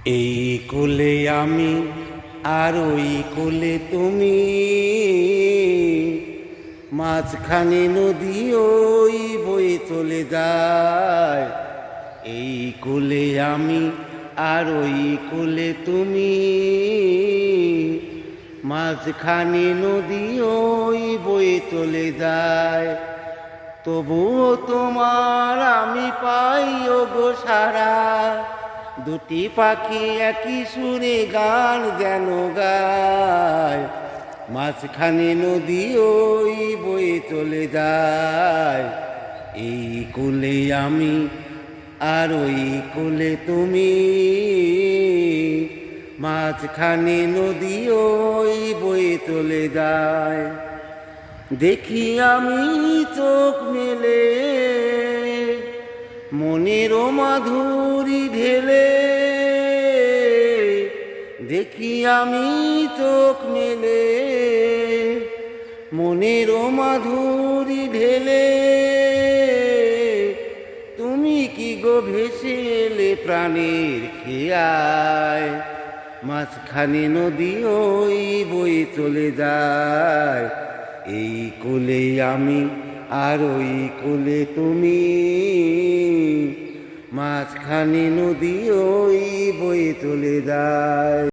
এই কোলে আমি আর ওই কোলে তুমি, মাঝখানে নদী ওই বয়ে চলে যায়। এই কোলে আমি আর ওই কোলে তুমি, মাঝখানে নদী ওই বয়ে চলে যায়। তবুও তোমার আমি পাই ওগো সারা, দুটি পাখি একই সুরে গান যেন গায়। মাঝখানে নদী ওই বয়ে চলে যায়। এই কোলে আমি আর ওই কোলে তুমি, মাঝখানে নদী ওই বয়ে চলে যায়। দেখি আমি চোখ মেলে মনেরও মাধুরী ঢেলে, দেখি আমি চোখ মেলে মনেরও মাধুরী ঢেলে। তুমি কি গো ভেসে এলে প্রাণের খেয়ায়, মাঝখানে নদী ওই বয়ে চলে যায়। এই কোলে আমি আর ওই কোলে তুমি, মাঝখানে নদী ওই বয়ে চলে যায়।